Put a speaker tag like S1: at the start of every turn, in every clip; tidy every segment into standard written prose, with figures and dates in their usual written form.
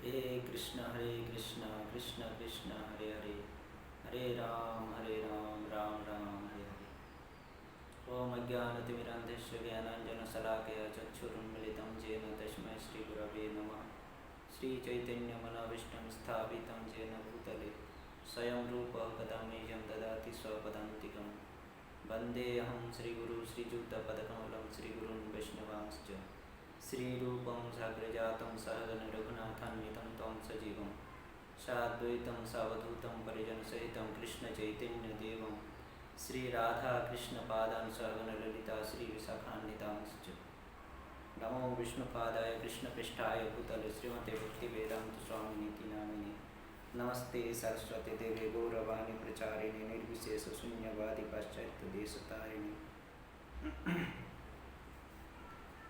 S1: कृष्ण कृष्ण कृष्ण हरे हरे, हरे राम राम राम हरे हरे। ओम अज्ञानतिमिरान्धस्य ज्ञानाञ्जनशलाकया चक्षुरुन्मिलितं येन तस्मै श्रीगुरवे नमः। श्रीचैतन्यमनोभीष्टं स्थापितं येन भूतले स्वयं रूपः कदा मह्यं ददाति स्वपदान्तिकं। वन्देऽहं श्रीगुरुं श्रीयुक्तपदकमलं श्रीगुरून् वैष्णवांश्च श्रीरूपं साग्रजातं सहगण रघुनाथान्वितं तं सजीवं साद्वैतं सावधूतं परिजनसहितं कृष्णचैतन्यदेवं श्रीराधाकृष्णपादान् सहगण ललिता श्रीविशाखान्वितांश्च। नमो विष्णुपादाय कृष्णपृष्ठाय भूतले श्रीमते भक्तिवेदान्तस्वामिनीति नामिने। नमस्ते सरस्वती देवे गौरवाणी प्रचारिणे निर्विशेषशून्यवादी पाश्चात्यदेशतारिणे।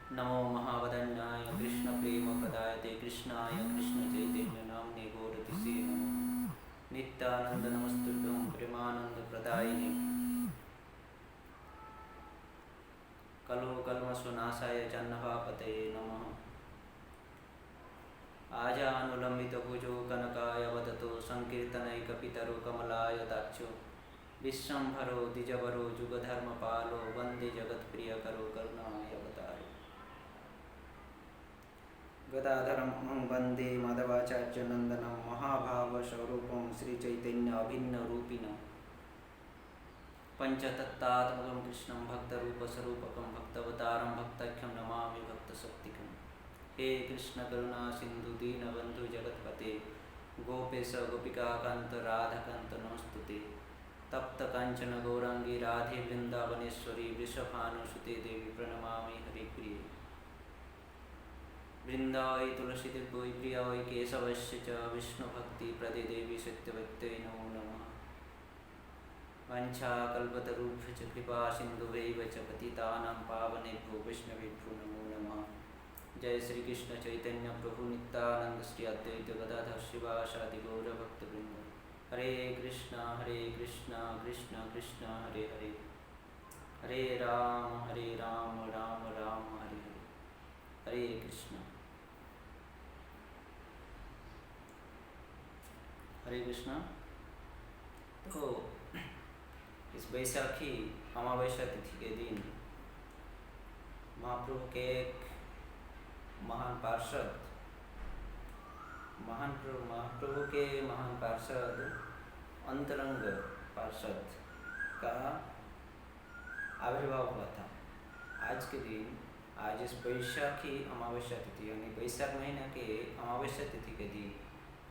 S1: नमो महावदन्याय कृष्णप्रेमप्रदायते कृष्णाय कृष्णचैतन्यनाम्ने गौरतिसे नमः। नित्यानन्द नमस्तुभ्यं प्रेमानन्दप्रदायिने कलुकल्मषनाशाय चन्नपापतये नमः। आजानुलम्बितभुजो कनकायवदतो संकीर्तनैकपितरो कमलायताक्षो विश्वम्भरो द्विजवरो जुगधर्मपालो वन्दे जगत्प्रियकरो करुणावतारो। गदाधरं वन्दे माधवाचार्यनन्दनं महाभावस्वरूपं श्रीचैतन्याभिन्नरूपिणं पंचतत्त्वात्मकं कृष्णं भक्तरूपस्वरूपकं भक्तवतारं भक्ताख्यं नमामि भक्तशक्तिकं। हे कृष्ण करुणा सिंधु दीनबंधु जगत्पते गोपेश गोपिकाकांत राधाकांत नमस्तुते। तप्त कांचन गौरांगी राधे वृंदावनेश्वरी वृषभानुसुते देवी प्रणमामि हरिप्रिये। वृंदावै तुलसी दिव्यै प्रियावै केशवस्य च विष्णुभक्तिप्रदे देवी सत्यवत्यै नमो नमः। वाञ्छाकल्पतरुभ्यश्च कृपा सिन्धुभैव च पतितानां पावनेभ्यो वैष्णवेभ्यो नमो नमः। जय श्री कृष्ण चैतन्य प्रभु नित्यानंद श्री अद्वैत गदाधर शिवासादि गौरभक्तवृंद। हरे कृष्ण कृष्ण कृष्ण हरे हरे, हरे राम राम राम हरे हरे। हरे कृष्ण हरे कृष्ण। तो इस बैसाखी अमावस्या तिथि के दिन महाप्रभु के एक महान पार्षद महाप्रभु के महान पार्षद अंतरंग पार्षद का आविर्भाव हुआ था। आज के दिन, आज इस बैसाखी अमावस्या तिथि यानी बैसाख महीना के अमावस्या तिथि के दिन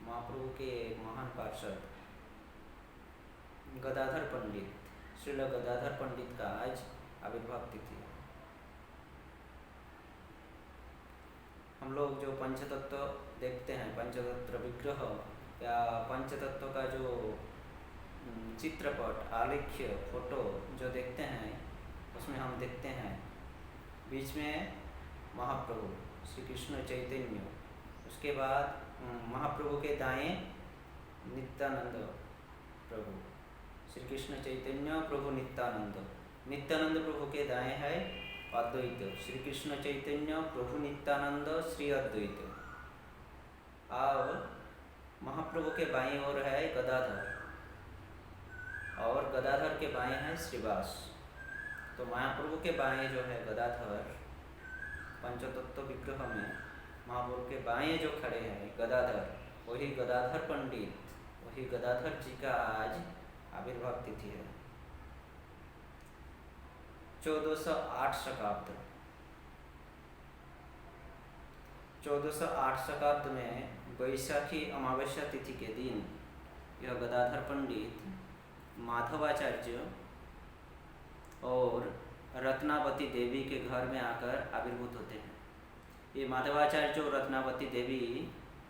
S1: महाप्रभु के एक महान पार्षद गदाधर पंडित, श्रील गदाधर पंडित का आज आविर्भाव तिथि है। हम लोग जो पंचतत्व देखते हैं, पंचतत्व विग्रह या पंचतत्व का जो चित्रपट आलेख्य फोटो जो देखते हैं, उसमें हम देखते हैं बीच में महाप्रभु श्री कृष्ण चैतन्य, उसके बाद महाप्रभु के दाएं नित्यानंद प्रभु, श्री कृष्ण चैतन्य प्रभु नित्यानंद। नित्यानंद प्रभु के दाएं है अद्वैत, श्री कृष्ण चैतन्य प्रभु नित्यानंद श्री अद्वैत। और महाप्रभु के बाईं ओर है गदाधर और गदाधर के बाएं है श्रीवास। तो महाप्रभु के बाएं जो है गदाधर, पंचतत्व विग्रह में महाप्रभु के बाएं जो खड़े हैं गदाधर, वही गदाधर पंडित, वही गदाधर जी का आज आविर्भाव तिथि है। 1408 शकाब्द, 1408 शकाब्द में बैसाखी अमावस्या तिथि के दिन यह गदाधर पंडित माधवाचार्य और रत्नावती देवी के घर में आकर आविर्भूत होते हैं। ये माधवाचार्य और रत्नावती देवी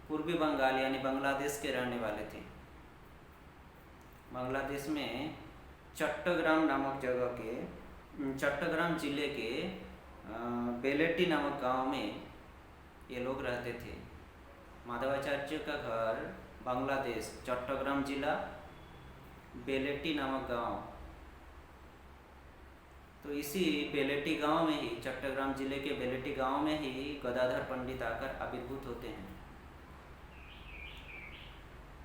S1: पूर्वी बंगाल यानी बांग्लादेश के रहने वाले थे। बांग्लादेश में चट्टग्राम नामक जगह के, चट्टग्राम जिले के बेलेटी नामक गांव में ये लोग रहते थे। माधवाचार्य का घर बांग्लादेश, चट्टग्राम जिला, बेलेटी नामक गांव। तो इसी बेलेटी गांव में ही, चट्टग्राम जिले के बेलेटी गांव में ही गदाधर पंडित आकर आविर्भूत होते हैं।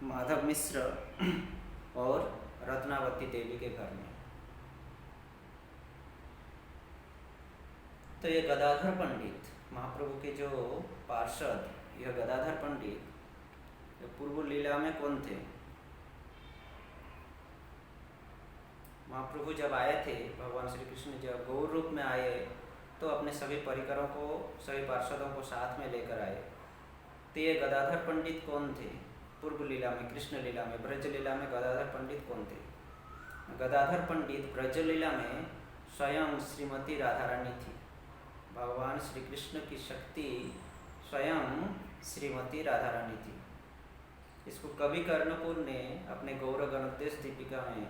S1: माधव मिश्र और रत्नावती देवी के घर में। तो ये गदाधर पंडित महाप्रभु के जो पार्षद, यह गदाधर पंडित पूर्व लीला में कौन थे? महाप्रभु जब आए थे, भगवान श्री कृष्ण जब गौर रूप में आए तो अपने सभी परिकरों को, सभी पार्षदों को साथ में लेकर आए। तो ये गदाधर पंडित कौन थे? पूर्व लीला में, कृष्ण लीला में, ब्रज लीला में गदाधर पंडित कौन थे? गदाधर पंडित ब्रज लीला में स्वयं श्रीमती राधा रानी थी। भगवान श्री कृष्ण की शक्ति स्वयं श्रीमती राधा रानी थी। इसको कवि कर्णपुर ने अपने गौर गणोद्देश दीपिका में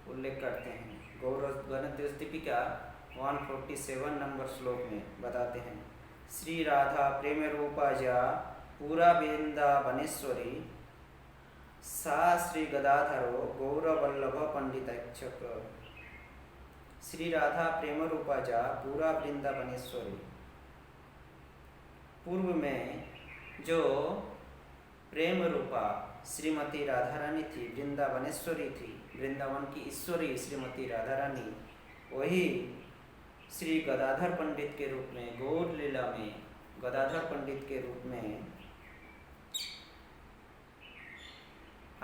S1: उल्लेख करते हैं। गौर गणोद्देश दीपिका 147 नंबर श्लोक में बताते हैं, श्री राधा प्रेम रूपा जा पूरा वृंदावनेश्वरी सा श्री गदाधरो गौरवल्लभ पंडितक्षक। श्री राधा प्रेम रूपा जा पूरा वृंदावनेश्वरी। पूर्व में जो प्रेम रूपा श्रीमती राधा रानी थी, वृंदावनेश्वरी थी, वृंदावन की ईश्वरी श्रीमती राधा रानी, वही श्री गदाधर पंडित के रूप में, गौर लीला में गदाधर पंडित के रूप में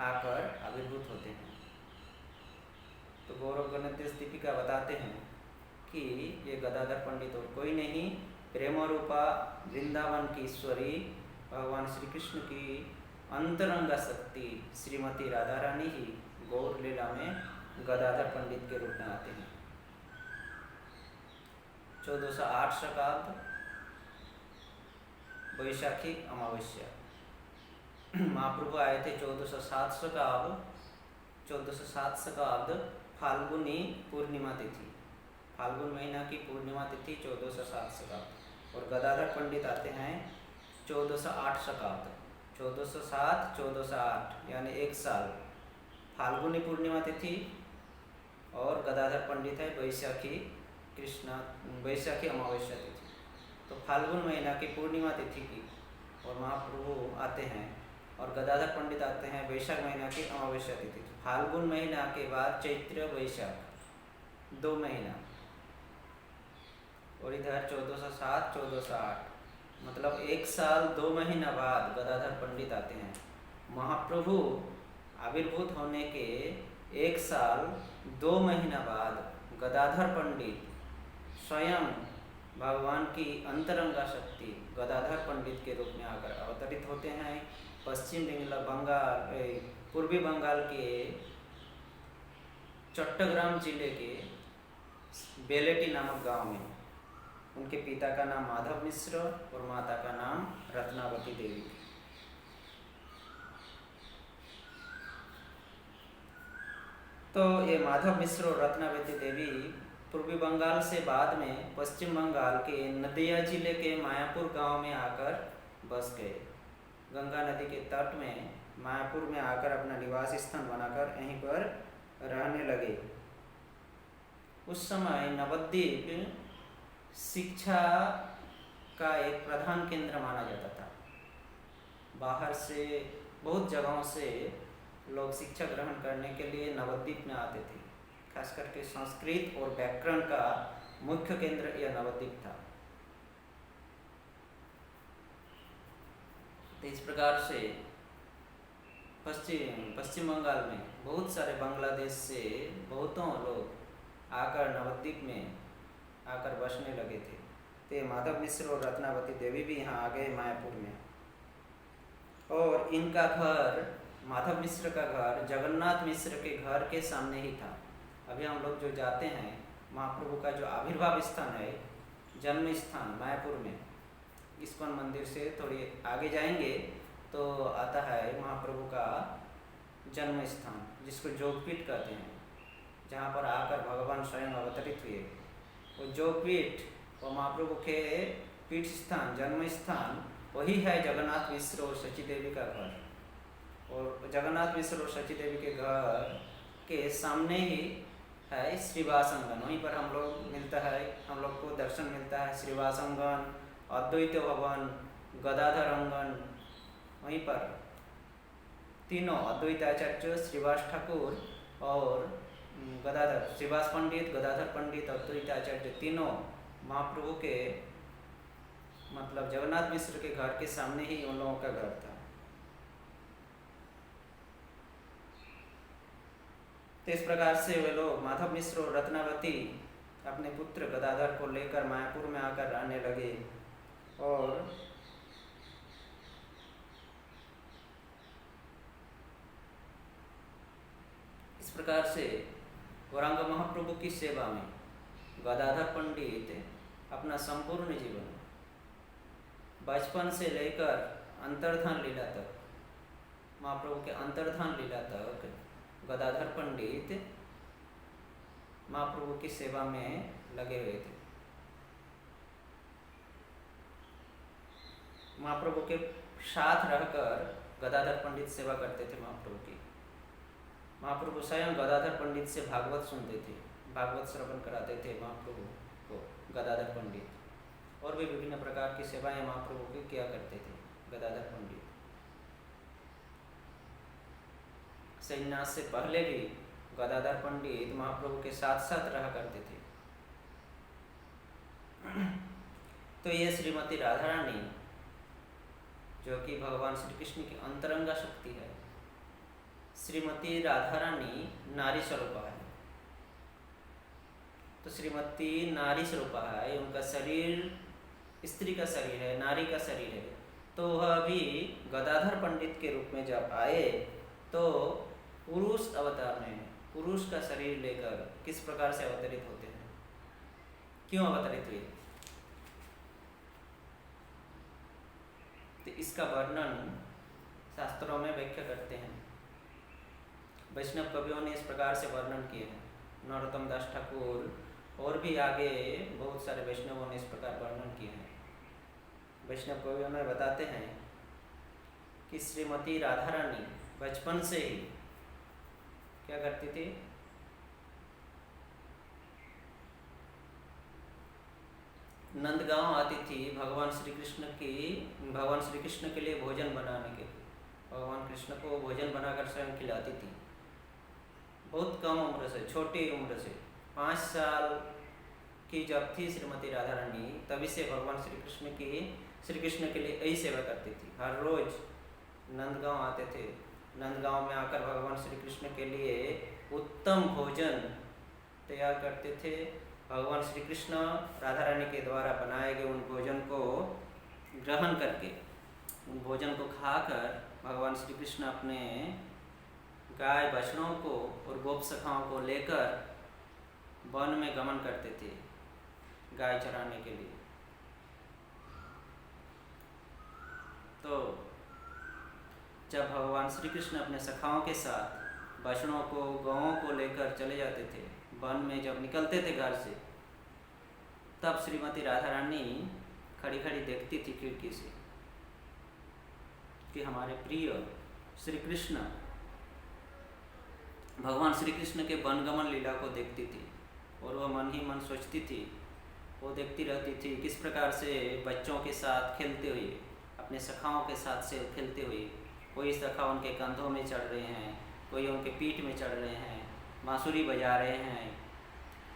S1: आकर आविर्भूत होते हैं। तो गौरव गणोद्देश दीपिका बताते हैं कि ये गदाधर पंडित और कोई नहीं, प्रेम रूपा वृंदावन की ईश्वरी भगवान श्री कृष्ण की अंतरंगा शक्ति श्रीमती राधा रानी ही गौर लीला में गदाधर पंडित के रूप में आते हैं। 1408 शकाब्द वैशाखी अमावस्या। महाप्रभु आए थे 1407 शकाब्द फाल्गुनी पूर्णिमा तिथि, फाल्गुन महीना की पूर्णिमा तिथि 1407 शकाब्द। और गदाधर पंडित आते हैं 1408 शकाब्द, 1407 1408 यानी एक साल, फाल्गुनी पूर्णिमा तिथि। और गदाधर पंडित है वैशाखी अमावस्या तिथि। तो फाल्गुन महीना की पूर्णिमा तिथि की और महाप्रभु आते हैं, और गदाधर पंडित आते हैं वैशाख महीना की अमावस्या तिथि। फाल्गुन महीना के बाद चैत्र वैशाख 2 महीना, और इधर 1407 1408 मतलब एक साल 2 महीना बाद गदाधर पंडित आते हैं। महाप्रभु आविर्भूत होने के एक साल 2 महीना बाद गदाधर पंडित स्वयं भगवान की अंतरंगा शक्ति गदाधर पंडित के रूप में आकर अवतरित होते हैं। पश्चिम बंगाल, पूर्वी बंगाल के चट्टग्राम जिले के बेलेटी नामक गांव में। उनके पिता का नाम माधव मिश्र और माता का नाम रत्नावती देवी। तो ये माधव मिश्र और रत्नावती देवी पूर्वी बंगाल से बाद में पश्चिम बंगाल के नदिया जिले के मायापुर गांव में आकर बस गए। गंगा नदी के तट में मायापुर में आकर अपना निवास स्थान बनाकर यहीं पर रहने लगे। उस समय नवद्वीप शिक्षा का एक प्रधान केंद्र माना जाता था। बाहर से बहुत जगहों से लोग शिक्षा ग्रहण करने के लिए नवद्वीप में आते थे। खास करके संस्कृत और व्याकरण का मुख्य केंद्र यह नवद्वीप था। तो इस प्रकार से पश्चिम बंगाल में बहुत सारे बांग्लादेश से बहुतों लोग आकर नवद्वीप में आकर बसने लगे थे। तो माधव मिश्र और रत्नावती देवी भी यहाँ आ गए मायापुर में। और इनका घर, माधव मिश्र का घर जगन्नाथ मिश्र के घर के सामने ही था। अभी हम लोग जो जाते हैं, महाप्रभु का जो आविर्भाव स्थान है, जन्म स्थान मायापुर में, इस्कॉन मंदिर से थोड़ी आगे जाएंगे तो आता है महाप्रभु का जन्म स्थान, जिसको जोगपीठ कहते हैं, जहाँ पर आकर भगवान स्वयं अवतरित हुए। वो जोगपीठ, वो महाप्रभु के पीठ स्थान, जन्म स्थान, वही है जगन्नाथ मिश्र और सची देवी का घर। और जगन्नाथ मिश्र और सची देवी के घर के सामने ही है श्रीवास अंगन। वहीं पर हम लोग मिलता है, हम लोग को दर्शन मिलता है श्रीवास अंगन, अद्वैत भवन, गदाधर अंगन, वहीं पर। तीनों अद्वैत आचार्य श्रीवास ठाकुर और गदाधर, श्रीवास पंडित, गदाधर पंडित, अद्वैत आचार्य, तीनों महाप्रभु के मतलब जगन्नाथ मिश्र के घर के सामने ही उन लोगों का घर था। तो इस प्रकार से वे लोग माधव मिश्र और रत्नावती अपने पुत्र गदाधर को लेकर मायापुर में आकर रहने लगे और इस प्रकार से गौरांग महाप्रभु की सेवा में गदाधर पंडित अपना संपूर्ण जीवन बचपन से लेकर अंतर्धान लीला तक, महाप्रभु के अंतर्धान लीला तक गदाधर पंडित महाप्रभु की सेवा में लगे हुए थे। महाप्रभु के साथ रहकर गदाधर पंडित सेवा करते थे महाप्रभु की। महाप्रभु स्वयं गदाधर पंडित से भागवत सुनते थे, भागवत श्रवण कराते थे महाप्रभु को गदाधर पंडित, और भी विभिन्न प्रकार की सेवाएं महाप्रभु की किया करते थे गदाधर पंडित। सन्यास से पहले भी गदाधर पंडित महाप्रभु के साथ साथ रहा करते थे। तो ये श्रीमती राधा रानी जो कि भगवान श्री कृष्ण की अंतरंगा शक्ति है, श्रीमती राधा रानी नारी स्वरूपा है। तो श्रीमती नारी स्वरूपा है, उनका शरीर स्त्री का शरीर है, नारी का शरीर है। तो वह भी गदाधर पंडित के रूप में जब आए तो पुरुष अवतार में, पुरुष का शरीर लेकर किस प्रकार से अवतरित होते हैं, क्यों अवतरित हुए, तो इसका वर्णन शास्त्रों में व्याख्या करते हैं। वैष्णव कवियों ने इस प्रकार से वर्णन किए हैं, नरोत्तम दास ठाकुर और भी आगे बहुत सारे वैष्णवों ने इस प्रकार वर्णन किए हैं। वैष्णव कवियों में बताते हैं कि श्रीमती राधा रानी बचपन से ही क्या करती थी, नंदगांव आती थी भगवान श्री कृष्ण के लिए भोजन बनाने के लिए। भगवान कृष्ण को भोजन बनाकर स्वयं खिलाती थी। बहुत कम उम्र से, छोटी उम्र से, 5 साल की जब थी श्रीमती राधा रानी, तभी से भगवान श्री कृष्ण के लिए यही सेवा करती थी। हर रोज नंदगांव आते थे, नंदगांव में आकर भगवान श्री कृष्ण के लिए उत्तम भोजन तैयार करते थे। भगवान श्री कृष्ण राधा रानी के द्वारा बनाए गए उन भोजन को ग्रहण करके, उन भोजन को खाकर भगवान श्री कृष्ण अपने गाय बछड़ों को और गोप सखाओं को लेकर वन में गमन करते थे गाय चराने के लिए। तो जब भगवान श्री कृष्ण अपने सखाओं के साथ बछड़ों को, गौओं को लेकर चले जाते थे वन में, जब निकलते थे घर से, तब श्रीमती राधा रानी खड़ी खड़ी देखती थी खिड़की से कि हमारे प्रिय श्री कृष्ण, भगवान श्री कृष्ण के वनगमन लीला को देखती थी। और वह मन ही मन सोचती थी, वो देखती रहती थी किस प्रकार से बच्चों के साथ खेलते हुए, अपने सखाओं के साथ से खेलते हुए, कोई सखा उनके कंधों में चढ़ रहे हैं, कोई उनके पीठ में चढ़ रहे हैं, बांसुरी बजा रहे हैं,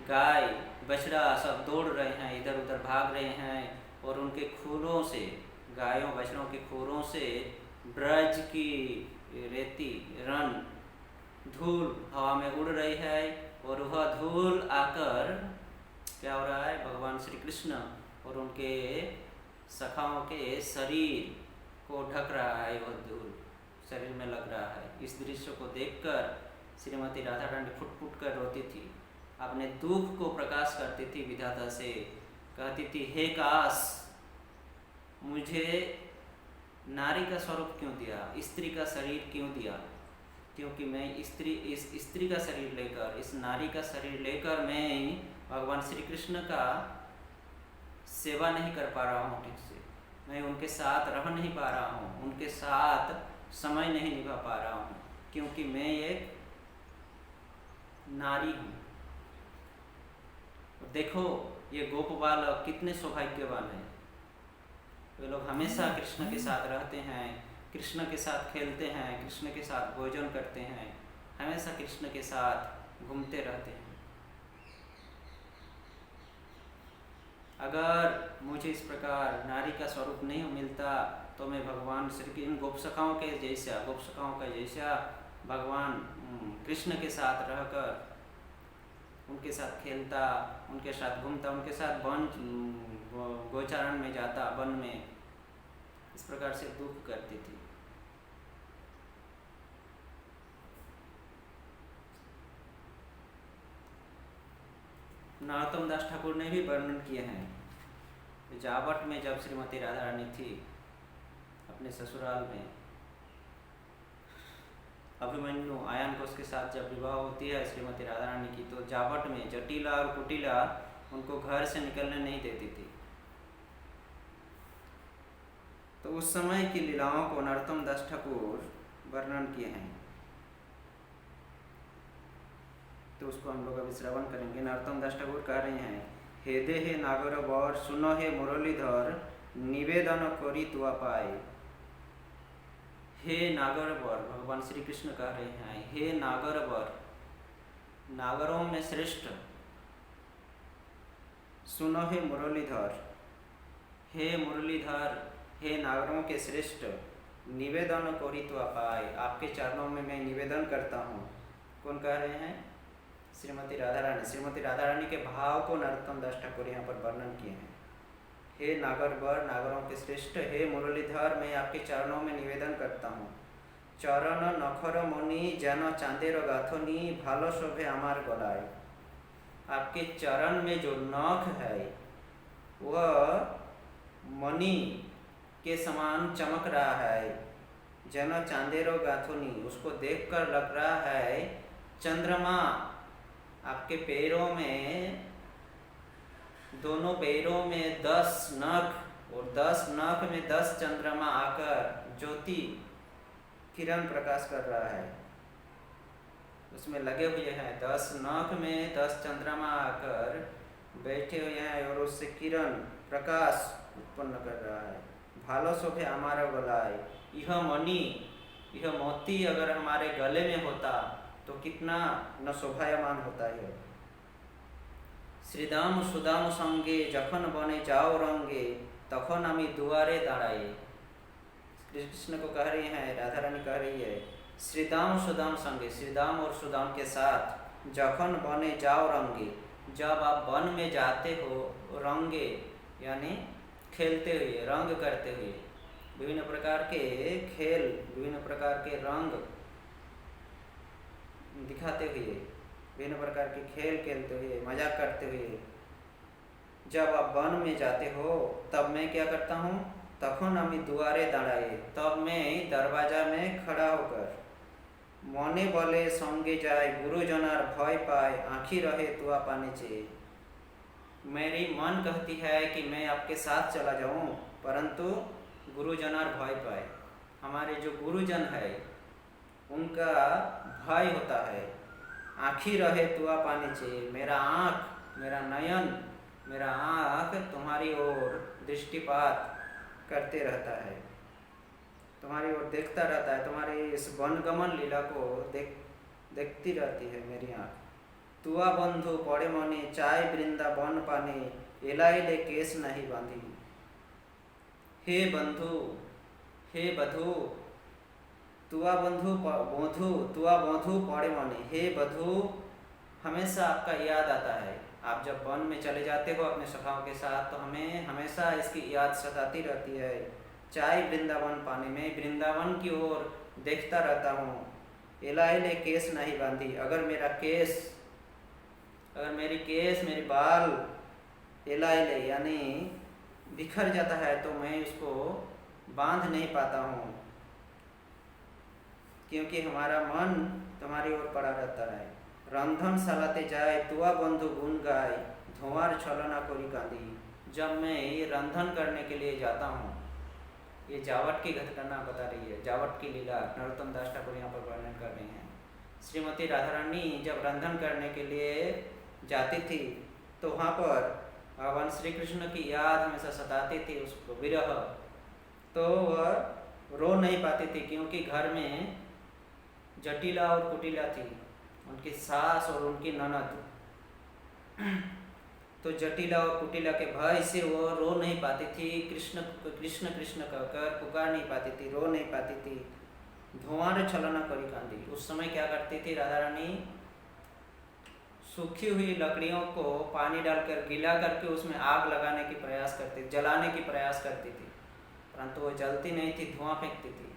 S1: गाय बछड़ा सब दौड़ रहे हैं, इधर उधर भाग रहे हैं, और उनके खूरों से, गायों बछड़ों के खूरों से ब्रज की रेती, रण, धूल हवा में उड़ रही है, और वह धूल आकर क्या हो रहा है, भगवान श्री कृष्ण और उनके सखाओं के शरीर को ढक रहा है, वह धूल शरीर में लग रहा है। इस दृश्य को देखकर श्रीमती राधा रानी फुट फुट कर रोती थी, अपने दुख को प्रकाश करती थी विधाता से, कहती थी, हे काश मुझे नारी का स्वरूप क्यों दिया, स्त्री का शरीर क्यों दिया, क्योंकि मैं इस स्त्री का शरीर लेकर, इस नारी का शरीर लेकर मैं भगवान श्री कृष्ण का सेवा नहीं कर पा रहा हूँ ठीक से, मैं उनके साथ रह नहीं पा रहा हूँ, उनके साथ समय नहीं निभा पा रहा हूँ, क्योंकि मैं एक नारी हूँ। देखो ये गोप बालक कितने सौभाग्यवान हैं, वे लोग हमेशा कृष्ण के साथ रहते हैं, कृष्ण के साथ खेलते हैं, कृष्ण के साथ भोजन करते हैं, हमेशा कृष्ण के साथ घूमते रहते हैं। अगर मुझे इस प्रकार नारी का स्वरूप नहीं मिलता तो मैं भगवान श्री गोपसखाओं के जैसा, गोपसखाओं का जैसा भगवान कृष्ण के साथ रहकर उनके साथ खेलता, उनके साथ घूमता, उनके साथ वन गोचारण में जाता, वन में इस प्रकार से दुख करती थी। नरोत्तम दास ठाकुर ने भी वर्णन किए हैं। जावट में जब श्रीमती राधा रानी थी अपने ससुराल में, अभिमन्यु आयन घोष के साथ जब विवाह होती है श्रीमती राधा रानी की, तो जावट में जटिला और कुटिला उनको घर से निकलने नहीं देती थी। तो उस समय की लीलाओं को नरोत्तम दास ठाकुर वर्णन किए हैं, तो उसको हम लोग अभी श्रवण करेंगे। नरोत्तम दास ठाकुर कह रहे हैं, हे दे हे नागर बर सुनो हे मुरलीधर निवेदन करी तुआ पाए। हे नागर वर, भगवान श्री कृष्ण कह रहे हैं, हे नागर वर, नागरों में श्रेष्ठ, सुनो हे मुरलीधर, हे मुरलीधर, हे नागरों के श्रेष्ठ, निवेदन करी तो पाए, आपके चरणों में मैं निवेदन करता हूँ। कौन कह रहे हैं? श्रीमती राधा रानी। श्रीमती राधा रानी के भाव को नरोत्तम दास ठाकुर यहाँ पर वर्णन किए हैं। हे नागर वर, नागरों के श्रेष्ठ, हे मुरलीधर, मैं आपके चरणों में निवेदन करता हूँ। चरण नखर मणि जन चांदेर गाथनी भालो शोभे आमार गलाय। आपके चरण में जो नख है वह मणि के समान चमक रहा है। जन चांदेरो गाथुनी, उसको देखकर लग रहा है चंद्रमा। आपके पैरों में, दोनों पैरों में 10 नख और 10 नख में 10 चंद्रमा आकर ज्योति किरण प्रकाश कर रहा है, उसमें लगे हुए हैं। 10 नख में 10 चंद्रमा आकर बैठे हुए हैं और उससे किरण प्रकाश उत्पन्न कर रहा है। भालो शोभे हमारा गलाय। यह मणि, यह मोती अगर हमारे गले में होता तो कितना न शोभायमान होता है। श्रीदाम सुदाम संगे जखन बने जाओ रंगे तखन आमी दुआरे दाड़ाए। कृष्ण को कह रही हैं, राधा रानी कह रही है, श्रीदाम सुदाम संगे, श्रीदाम और सुदाम के साथ जखन बने जाओ रंगे, जब आप वन में जाते हो, रंगे यानी खेलते हुए, रंग करते हुए, विभिन्न प्रकार के खेल, विभिन्न प्रकार के रंग दिखाते हुए, विभिन्न प्रकार के खेल खेलते हुए, मजाक करते हुए जब आप वन में जाते हो, तब मैं क्या करता हूँ? तखन आमी दुआरे दाड़ाए, तब मैं दरवाजा में खड़ा होकर मने बोले संगे जाए गुरुजनार भय पाए आँखी रहे तुआ पाने चाहिए। मेरी मन कहती है कि मैं आपके साथ चला जाऊं, परंतु गुरुजनार भय पाए, हमारे जो गुरुजन है उनका भय होता है। आँखी रहे तुआ पानी चाहिए, मेरा आँख, मेरा नयन, मेरा आँख तुम्हारी ओर दृष्टिपात करते रहता है, तुम्हारी ओर देखता रहता है, तुम्हारी इस वनगमन लीला को देखती रहती है मेरी आँख। तुआ बंधु पड़े मने चाय वृंदावन पाने एलाइले केस नहीं बांधी। हे बंधु, हे बधु, तुआ बंधु बोधु, तुआ बोधु पड़े मने, हे बधु, हमेशा आपका याद आता है। आप जब वन में चले जाते हो अपने सखाओं के साथ तो हमें हमेशा इसकी याद सताती रहती है। चाय वृंदावन पाने में वृंदावन की ओर देखता रहता हूँ। एलाइले केस नहीं बांधी, अगर मेरा केस, अगर मेरी केस, मेरी बाल एलाइले यानी बिखर जाता है तो मैं उसको बांध नहीं पाता हूँ, क्योंकि हमारा मन तुम्हारी ओर पड़ा रहता है। रंधन सलाते जाए तुआ बंधु गुण गाय धुआर छलना कोरी कांदी। जब मैं रंधन करने के लिए जाता हूँ, ये जावट की घटना बता रही है, जावट की लीला नरोत्तम दास ठाकुर यहाँ पर वर्णन कर रहे हैं। श्रीमती राधा रानी जब रंधन करने के लिए जाती थी तो वहाँ पर भगवान श्री कृष्ण की याद हमेशा सताती थी, उसको विरह। तो वह रो नहीं पाती थी, क्योंकि घर में जटिला और कुटिला थी, उनकी सास और उनकी ननद। तो जटिला और कुटिला के भय से वो रो नहीं पाती थी, कृष्ण कृष्ण कृष्ण कहकर पुकार नहीं पाती थी, रो नहीं पाती थी। धुआं छलना करी कांदी। उस समय क्या करती थी राधा रानी? सूखी हुई लकड़ियों को पानी डालकर गीला करके उसमें आग लगाने की प्रयास करती, जलाने की प्रयास करती थी, परंतु वो जलती नहीं थी, धुआं फेंकती थी।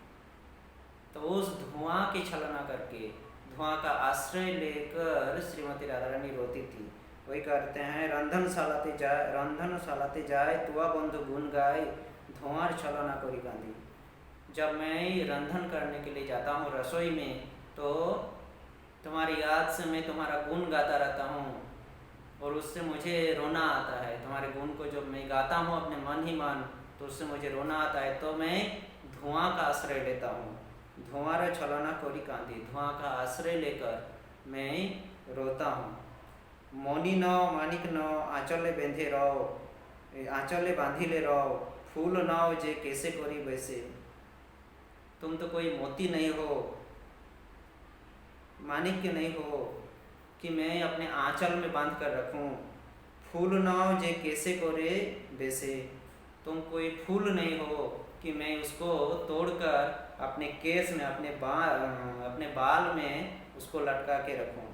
S1: तो उस धुआं की छलना करके, धुआं का आश्रय लेकर श्रीमती राधा रानी रोती थी। वही कहते हैं, रंधन सालाते जाए तुआ बंधु गुण गाए, धुआं छलना करी कांदी। जब मैं रंधन करने के लिए जाता हूँ रसोई में, तो तुम्हारी याद से मैं तुम्हारा गुण गाता रहता हूँ और उससे मुझे रोना आता है। तुम्हारे गुण को जब मैं गाता हूँ अपने मन ही मन, तो उससे मुझे रोना आता है। तो मैं धुआं का आश्रय लेता हूँ। धुआं रे छलना कोरी कांदी, धुआं का आश्रय लेकर मैं रोता हूँ। मोनी न मानिक न आंचले बेंधे रहो, आंचले बांधिले रहो, फूल नाव जे कैसे करी वैसे। तुम तो कोई मोती नहीं हो, मानिक्य नहीं हो कि मैं अपने आंचल में बांध कर रखूं। फूल नाव जे कैसे करे वैसे। तुम कोई फूल नहीं हो कि मैं उसको तोड़कर अपने केस में, अपने बाल में उसको लटका के रखूं।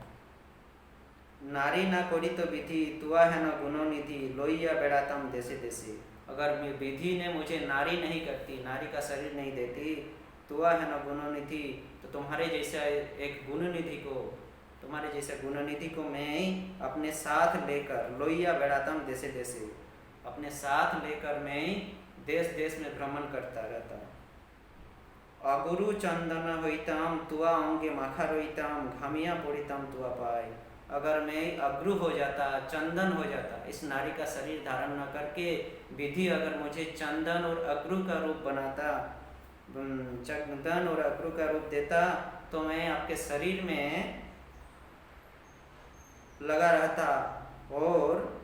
S1: नारी ना कोरी तो विधि, तुआ है न गुणोनिधि, लोहिया बेड़ातम देसे देसे। अगर विधि ने मुझे नारी नहीं करती, नारी का शरीर नहीं देती, तुआ है न गुणोनिधि, तो तुम्हारे जैसा एक गुणनिधि को, तुम्हारे जैसे गुणनिधि को मैं अपने साथ लेकर, लोहिया बेड़ातम देसे देसे, अपने साथ लेकर मैं देश देश में भ्रमण करता रहता। अगुरु चंदन होइताम तुआ अंगे माखा रोइताम, घामिया पोड़िताम तुआ पाए। अगर मैं अग्रु हो जाता, चंदन हो जाता, इस नारी का शरीर धारण न करके विधि अगर मुझे चंदन और अग्रु का रूप बनाता, चंदन और अग्रु का रूप देता, तो मैं आपके शरीर में लगा रहता और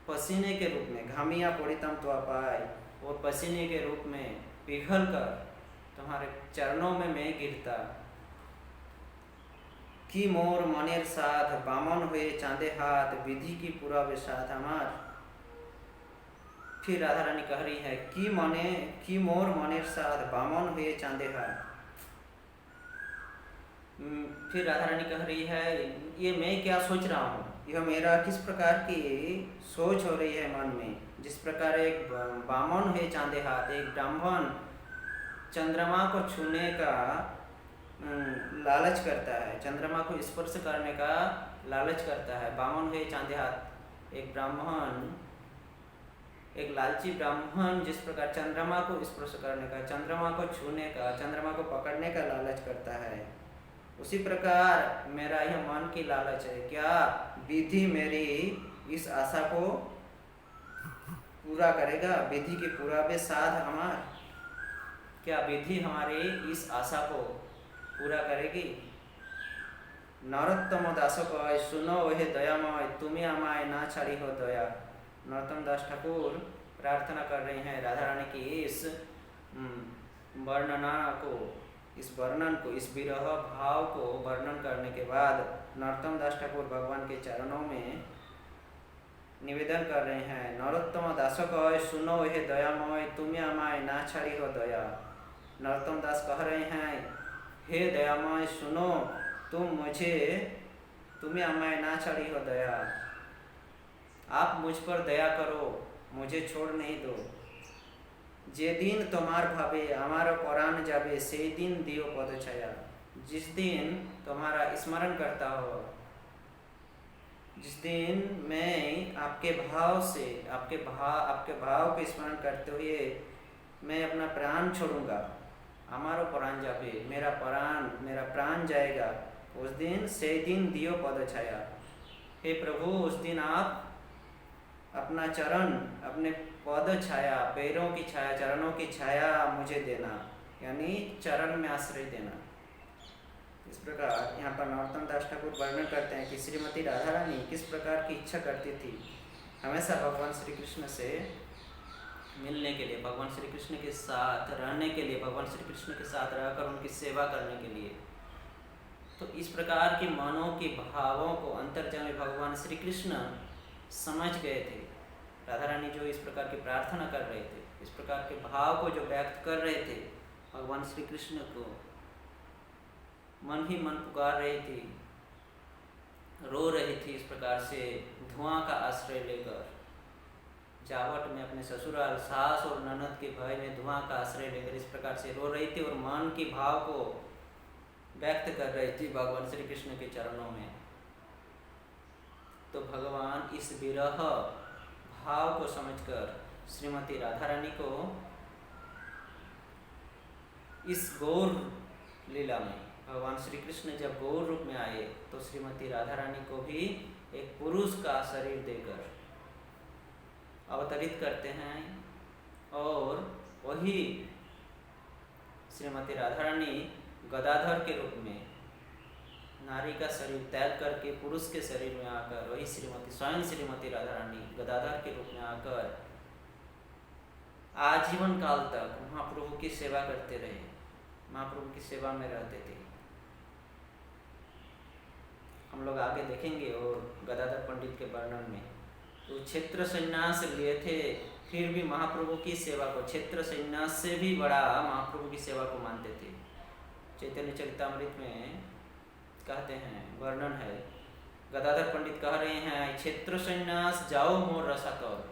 S1: पसीने के रूप में, घामिया पोड़ितम तो पाए, और पसीने के रूप में पिघल कर तुम्हारे चरणों में मैं गिरता। कि मोर मनेर साथ बामन हुए चांदे हाथ, विधि की पूरा वे साथ हमार। फिर राधा रानी कह रही है कि मोर मनेर साथ बामन हुए चांदे हाथ। फिर राधा रानी कह रही है, ये मैं क्या सोच रहा हूँ, यह मेरा किस प्रकार की सोच हो रही है मन में। जिस प्रकार एक बामन है चांदे हाथ, एक ब्राह्मण चंद्रमा को छूने का लालच करता है, चंद्रमा को स्पर्श करने का लालच करता है। बामन है चांदे हाथ, एक ब्राह्मण, एक लालची ब्राह्मण जिस प्रकार चंद्रमा को स्पर्श करने का, चंद्रमा को छूने का, चंद्रमा को पकड़ने का लालच करता है, उसी प्रकार मेरा यह मन की लालच है। क्या विधि मेरी इस आशा को पूरा करेगा? विधि के पूरा बे साध हमार, क्या विधि हमारी इस आशा को पूरा करेगी? नरोत्तम दास कय सुनो वह दयामय, तुम्हें आमाय ना छाड़ी हो दया। नरोत्तम दास ठाकुर प्रार्थना कर रहे हैं राधा रानी की इस वर्णना को, इस वर्णन को, इस विरह भाव को वर्णन करने के बाद नरोत्तम दास ठाकुर भगवान के चरणों में निवेदन कर रहे हैं। नरोत्तम दास कय सुनो वह दयामय, तुम्हें आमाय ना छाड़ी हो दया। नरोत्तम दास कह रहे हैं, हे दयामय सुनो, तुम्हें आमाय ना छाड़ी हो दया, आप मुझ पर दया करो, मुझे छोड़ नहीं दो। जे दिन तुम्हार भावे हमारा परान जावे, से दिन दियो पद छाया। जिस दिन तुम्हारा स्मरण करता हो, जिस दिन मैं आपके भाव से, आपके भाव को स्मरण करते हुए मैं अपना प्राण छोड़ूंगा, हमारो प्राण जावे, मेरा प्राण जाएगा, उस दिन से दिन दियो पद छाया। हे प्रभु, उस दिन आप अपना चरण, अपने पद छाया, पैरों की छाया, चरणों की छाया मुझे देना, यानी चरण में आश्रय देना। इस प्रकार यहाँ पर नरोत्तम दास ठाकुर वर्णन करते हैं कि श्रीमती राधा रानी किस प्रकार की इच्छा करती थी, हमेशा भगवान श्री कृष्ण से मिलने के लिए, भगवान श्री कृष्ण के साथ रहने के लिए, भगवान श्री कृष्ण के साथ रहकर उनकी सेवा करने के लिए। तो इस प्रकार के मनों के भावों को अंतर्जामी भगवान श्री कृष्ण समझ गए थे। राधा रानी जो इस प्रकार की प्रार्थना कर रहे थे, इस प्रकार के भाव को जो व्यक्त कर रहे थे भगवान श्री कृष्ण को, मन ही मन पुकार रही थी, रो रही थी इस प्रकार से धुआं का आश्रय लेकर। जावट में अपने ससुराल सास और ननद के भय में धुआं का आश्रय लेकर इस प्रकार से रो रही थी और मन के भाव को व्यक्त कर रही थी भगवान श्री कृष्ण के चरणों में। तो भगवान इस विरह भाव को समझकर श्रीमती राधा रानी को इस गौर लीला में, भगवान श्री कृष्ण जब गौर रूप में आए तो श्रीमती राधा रानी को भी एक पुरुष का शरीर देकर अवतरित करते हैं और वही श्रीमती राधा रानी गदाधर के रूप में नारी का शरीर त्याग करके पुरुष के शरीर में आकर, वही स्वयं श्रीमती राधा रानी गदाधर के रूप में आकर आजीवन काल तक महाप्रभु की सेवा करते रहे, महाप्रभु की सेवा में रहते थे। हम लोग आगे देखेंगे और गदाधर पंडित के वर्णन में तो क्षेत्र संन्यास लिए थे, फिर भी महाप्रभु की सेवा को क्षेत्र संन्यास से भी बड़ा महाप्रभु की सेवा को मानते थे। चैतन्य चरितामृत में कहते हैं, वर्णन है, गदाधर पंडित कह रहे हैं, क्षेत्र संन्यास जाओ मोर रसातल,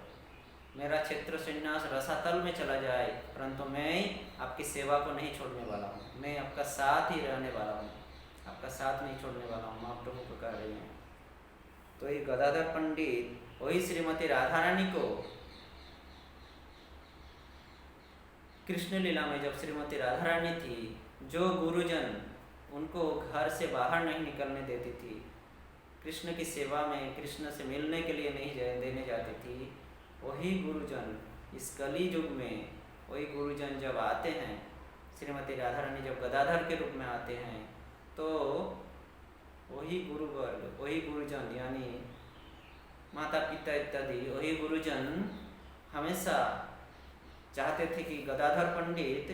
S1: मेरा क्षेत्र संन्यास रसातल में चला जाए, परंतु मैं आपकी सेवा को नहीं छोड़ने वाला हूँ, मैं आपका साथ ही रहने वाला हूँ, आपका साथ नहीं छोड़ने वाला हूँ, महाप्रभु को कह रहे हैं। तो ये गदाधर पंडित वही श्रीमती राधा रानी को कृष्ण लीला में, जब श्रीमती राधा रानी थी, जो गुरुजन उनको घर से बाहर नहीं निकलने देती थी, कृष्ण की सेवा में कृष्ण से मिलने के लिए नहीं देने जाती थी, वही गुरुजन इस कली युग में, वही गुरुजन जब आते हैं, श्रीमती राधा रानी जब गदाधर के रूप में आते हैं, तो वही गुरुवर्ग, वही गुरुजन यानी माता पिता इत्यादि, वही गुरुजन हमेशा चाहते थे कि गदाधर पंडित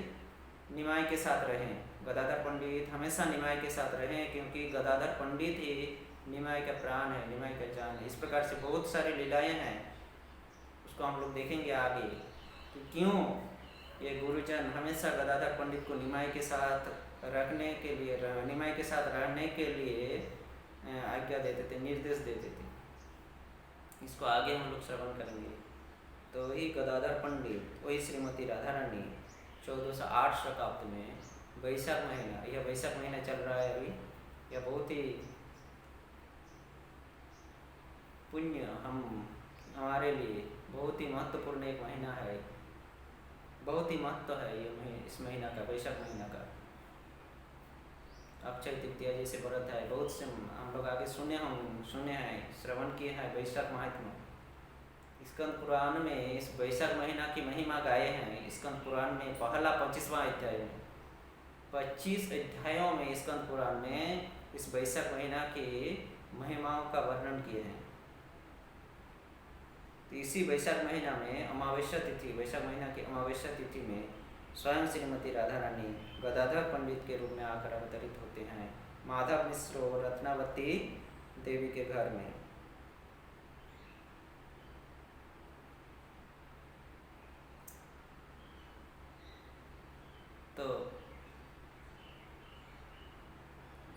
S1: निमाई के साथ रहें, गदाधर पंडित हमेशा निमाई के साथ रहें, क्योंकि गदाधर पंडित ही निमाई का प्राण है, निमाई का जान है। इस प्रकार से बहुत सारी लीलाएं हैं, उसको हम लोग देखेंगे आगे कि क्यों ये गुरुजन हमेशा गदाधर पंडित को निमाई के साथ रखने के लिए, निमाई के साथ रहने के लिए आज्ञा देते थे, निर्देश देते थे। इसको आगे हम लोग श्रवण करेंगे। तो वही गदाधर पंडित, वही श्रीमती राधा रानी 1408 शताब्दी में वैशाख महीना, यह वैशाख महीना चल रहा है अभी, यह बहुत ही पुण्य हमारे लिए बहुत ही महत्वपूर्ण एक महीना है, बहुत ही महत्व है ये इस महीना का, वैशाख महीना का। अक्षय तृतीया जैसे व्रत है, बहुत से हम लोग आगे सुने हैं, श्रवण किए हैं वैशाख महात्म्य। स्कंद पुराण में इस वैशाख महीना की महिमा गाए हैं। स्कंद पुराण में पहला 25वां अध्याय में, 25 अध्यायों में स्कंद पुराण में इस वैशाख महीना की महिमाओं का वर्णन किए हैं। तो इसी वैशाख महीना में अमावस्या तिथि, वैशाख महीना की अमावस्या तिथि में स्वयं श्रीमती राधा रानी गदाधर पंडित के रूप में आकर अवतरित होते हैं माधव मिश्र और रत्नावती देवी के घर में। तो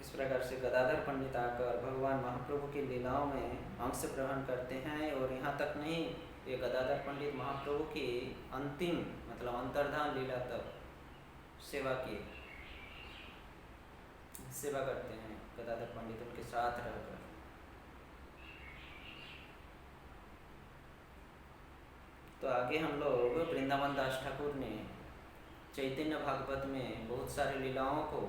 S1: इस प्रकार से गदाधर पंडित आकर भगवान महाप्रभु की लीलाओं में अंश ग्रहण करते हैं। और यहाँ तक नहीं, ये गदाधर पंडित महाप्रभु की अंतिम मतलब अंतर्धान लीला तक सेवा करते हैं गदाधर पंडित उनके साथ रहकर। तो आगे हम लोग वृंदावन दास ठाकुर ने चैतन्य भागवत में बहुत सारी लीलाओं को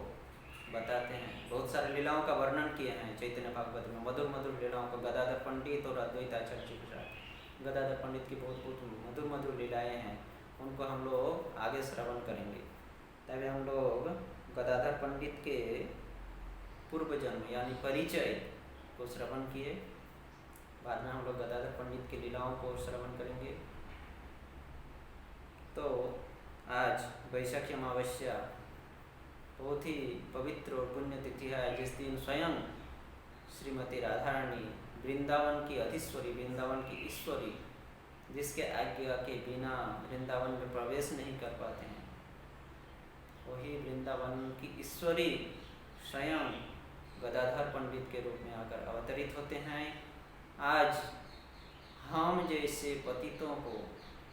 S1: बताते हैं, बहुत सारी लीलाओं का वर्णन किए हैं चैतन्य भागवत में, मधुर मधुर लीलाओं को गदाधर पंडित और अद्वैत आचार्य जी के साथ। गदाधर पंडित की बहुत मधुर मधुर लीलाएं हैं, उनको हम लोग आगे श्रवण करेंगे। तभी हम लोग गदाधर पंडित के पूर्व जन्म यानी परिचय को श्रवण किए, बाद में हम लोग गदाधर पंडित की लीलाओं को श्रवण करेंगे। तो आज वैशाखी अमावस्या बहुत ही पवित्र और पुण्य तिथि है, जिस दिन स्वयं श्रीमती राधा रानी वृंदावन की अधीश्वरी, वृंदावन की ईश्वरी, जिसके आज्ञा के बिना वृंदावन में प्रवेश नहीं कर पाते हैं, वही वृंदावन की ईश्वरी स्वयं गदाधर पंडित के रूप में आकर अवतरित होते हैं। आज हम जैसे पतितों को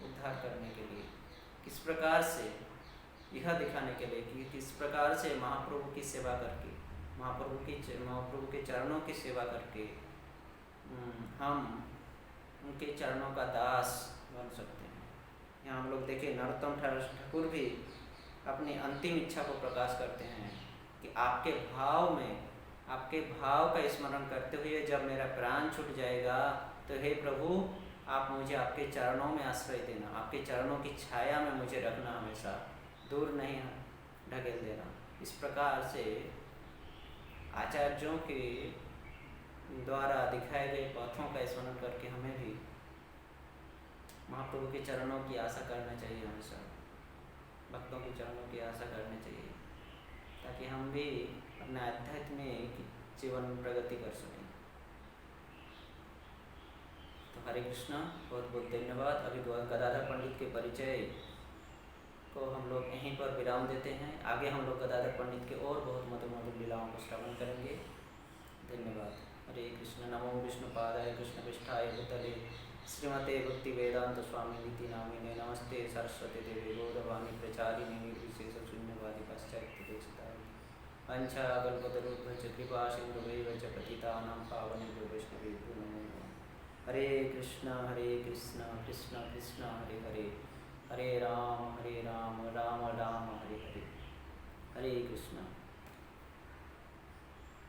S1: उद्धार करने के लिए, किस प्रकार से यह दिखाने के लिए कि किस प्रकार से महाप्रभु की सेवा करके, महाप्रभु के चरणों की सेवा करके हम उनके चरणों का दास बन सकते हैं। यहाँ हम लोग देखें, नरोत्तम ठाकुर भी अपनी अंतिम इच्छा को प्रकाश करते हैं कि आपके भाव में, आपके भाव का स्मरण करते हुए जब मेरा प्राण छूट जाएगा तो हे प्रभु, आप मुझे आपके चरणों में आश्रय देना, आपके चरणों की छाया में मुझे रखना, हमेशा दूर नहीं ढकेल देना। इस प्रकार से आचार्यों के द्वारा दिखाए गए पथों का स्मरण करके हमें भी महाप्रभु के चरणों की आशा करना चाहिए, हमेशा भक्तों के चरणों की आशा करनी चाहिए, ताकि हम भी अपने आध्यात्मिक जीवन में प्रगति कर सकें। तो हरे कृष्णा, बहुत बहुत धन्यवाद। अभी गदाधर पंडित के परिचय को हम लोग यहीं पर विराम देते हैं। आगे हम लोग गदाधर पंडित के और बहुत मधुर मधुर लीलाओं को श्रवण करेंगे। धन्यवाद। हरे कृष्ण। नमो विष्णुपादाय कृष्णपृष्ठाय भूतले श्रीमते भक्ति वेदांत स्वामी नीति नामिने नमस्ते सरस्वती देवी गौरवाणी प्रचारिणे निर्विशेष शून्यवादी पाश्चात्य देशताय पंचा कल्पतरुभ्यश्च कृपा सिन्धुभैव च पतितानां पावनेभ्यो वैष्णवेभ्यो नमो नमः। हरे कृष्ण कृष्ण कृष्ण हरे हरे, हरे राम राम राम हरे हरे। हरे कृष्ण।